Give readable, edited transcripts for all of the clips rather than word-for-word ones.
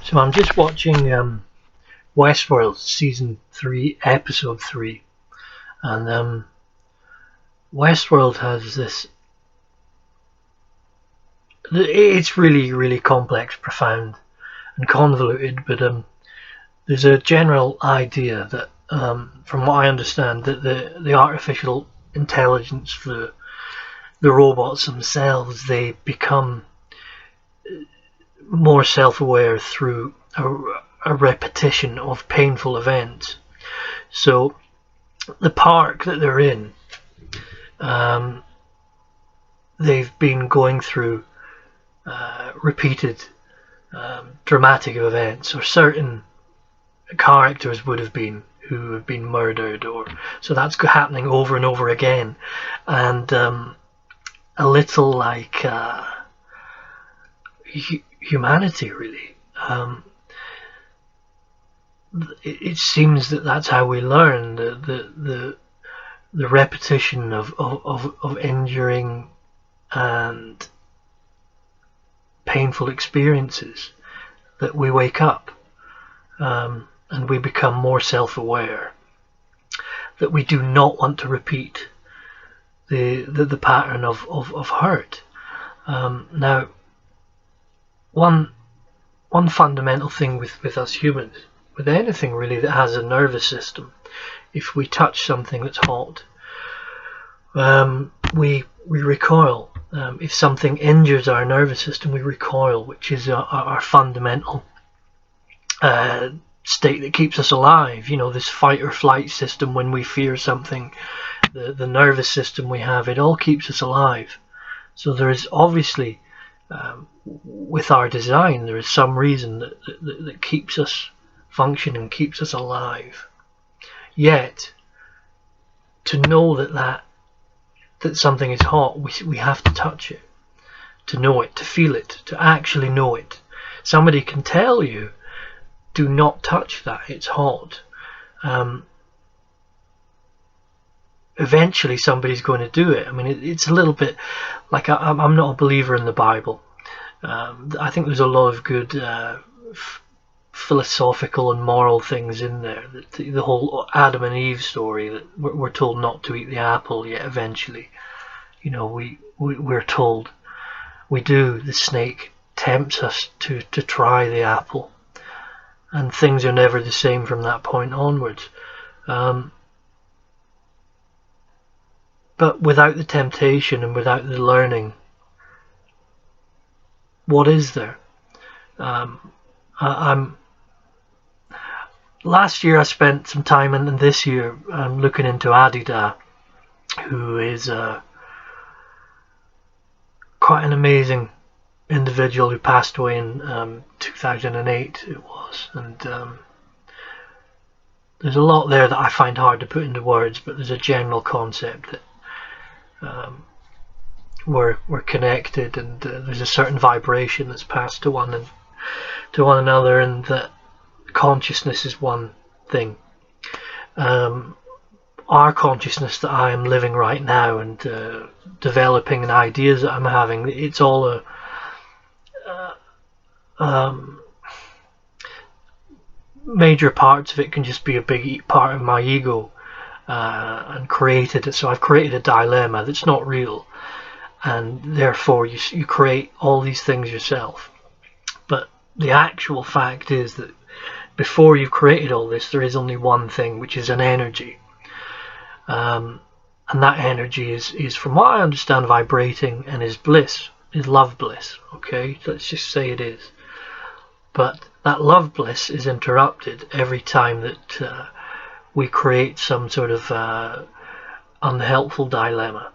So I'm just watching Westworld season 3, episode 3, and Westworld has this. It's really, really complex, profound, and convoluted. But there's a general idea that, from what I understand, that the artificial intelligence, the robots themselves, they become more self-aware through a repetition of painful events. So the park that they're in, they've been going through repeated dramatic events, or certain characters would have been who have been murdered, or so that's happening over and over again, and a little like humanity, really. It seems that that's how we learn, the repetition of injuring and painful experiences, that we wake up and we become more self-aware, that we do not want to repeat the pattern of hurt. Now, one fundamental thing with us humans, with anything really that has a nervous system, if we touch something that's hot, we recoil. If something injures our nervous system, we recoil, which is our fundamental state that keeps us alive. You know, this fight or flight system. When we fear something, the nervous system we have, it all keeps us alive. So there is obviously, with our design, there is some reason that keeps us functioning, keeps us alive. Yet, to know that something is hot, we have to touch it, to know it, to feel it, to actually know it. Somebody can tell you, do not touch that, it's hot. Eventually somebody's going to do it. I mean, it's a little bit like, I'm not a believer in the Bible. I think there's a lot of good philosophical and moral things in there. The whole Adam and Eve story, that we're told not to eat the apple, yet eventually, you know, we're told we do. The snake tempts us to try the apple, and things are never the same from that point onwards. But without the temptation and without the learning, what is there? Last year I spent some time, and this year I'm looking into Adida, who is quite an amazing individual who passed away in 2008 it was, and there's a lot there that I find hard to put into words, but there's a general concept that we're connected, and there's a certain vibration that's passed to one another, and that consciousness is one thing. Our consciousness that I am living right now, and developing, and ideas that I'm having, it's all major parts of it can just be a big part of my ego, and created it. So I've created a dilemma that's not real, and therefore you create all these things yourself. But the actual fact is that before you've created all this, there is only one thing, which is an energy, and that energy is, from what I understand, vibrating, and is bliss, is love bliss. Okay, let's just say it is. But that love bliss is interrupted every time that we create some sort of unhelpful dilemma.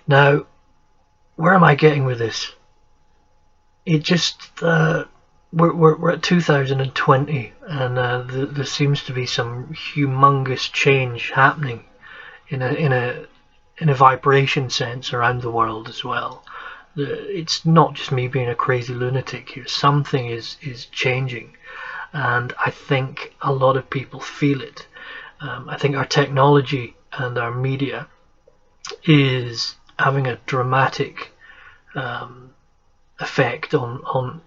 Now, where am I getting with this? It just we're at 2020, and there seems to be some humongous change happening in a vibration sense around the world as well. It's not just me being a crazy lunatic here. Something is changing, and I think a lot of people feel it. I think our technology and our media is having a dramatic effect on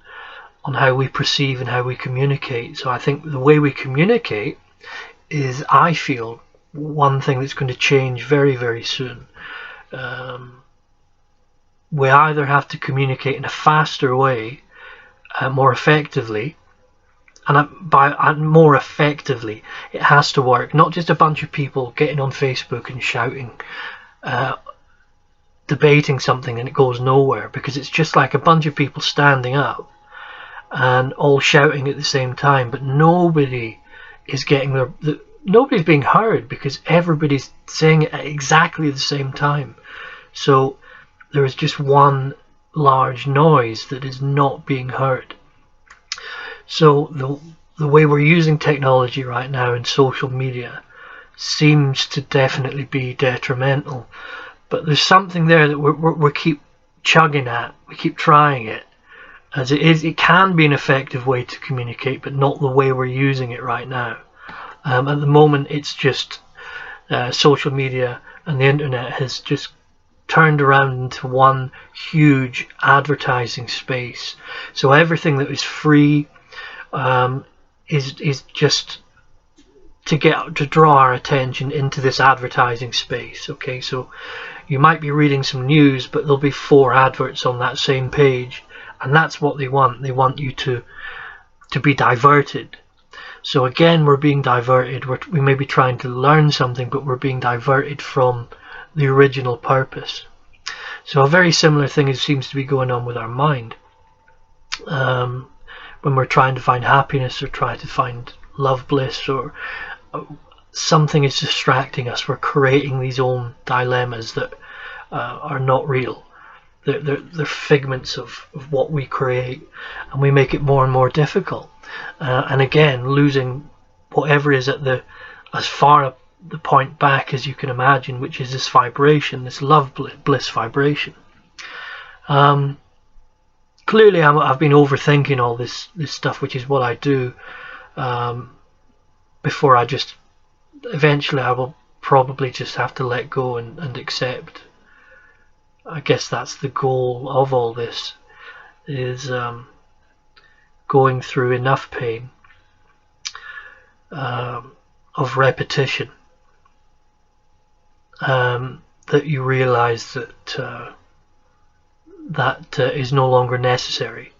how we perceive and how we communicate. So I think the way we communicate is, I feel, one thing that's going to change very, very soon. We either have to communicate in a faster way, more effectively, and by more effectively, it has to work. Not just a bunch of people getting on Facebook and shouting, debating something, and it goes nowhere, because it's just like a bunch of people standing up and all shouting at the same time, but nobody is getting nobody's being heard, because everybody's saying it at exactly the same time. So there is just one large noise that is not being heard. So the way we're using technology right now in social media seems to definitely be detrimental. But there's something there that we keep chugging at. We keep trying it. As it is, it can be an effective way to communicate, but not the way we're using it right now. At the moment, it's just social media and the internet has just turned around into one huge advertising space. So everything that is free is just to draw our attention into this advertising space. Okay, so you might be reading some news, but there'll be 4 adverts on that same page, and that's what they want. They want you to be diverted. So again, we're being diverted. We may be trying to learn something, but we're being diverted from the original purpose. So a very similar thing seems to be going on with our mind. When we're trying to find happiness, or try to find love, bliss, or something is distracting us, we're creating these own dilemmas that are not real. They're figments of what we create, and we make it more and more difficult. And again, losing whatever is at as far up the point back as you can imagine, which is this vibration, this love, bliss vibration. Clearly, I've been overthinking all this stuff, which is what I do. Before eventually I will probably just have to let go and accept. I guess that's the goal of all this, is going through enough pain of repetition that you realize that is no longer necessary.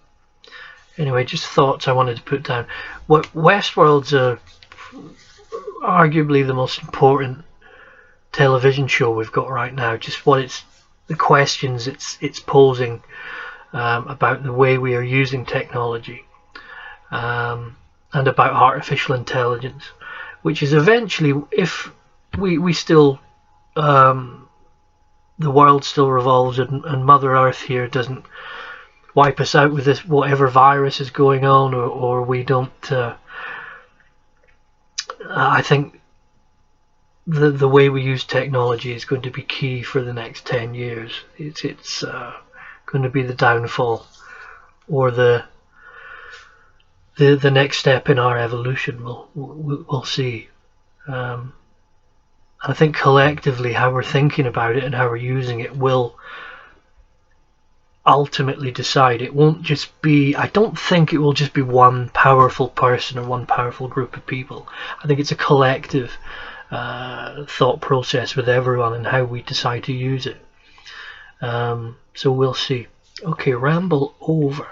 Anyway, just thoughts I wanted to put down. Westworld's arguably the most important television show we've got right now. Just the questions it's posing about the way we are using technology, and about artificial intelligence, which is eventually, if we still the world still revolves, and Mother Earth here doesn't wipe us out with this whatever virus is going on, or we don't. I think the way we use technology is going to be key for the next 10 years. It's going to be the downfall, or the next step in our evolution. We'll see. I think collectively how we're thinking about it and how we're using it will ultimately decide. It won't just be, I don't think it will just be one powerful person or one powerful group of people. I think it's a collective thought process with everyone and how we decide to use it. So we'll see. Okay, ramble over.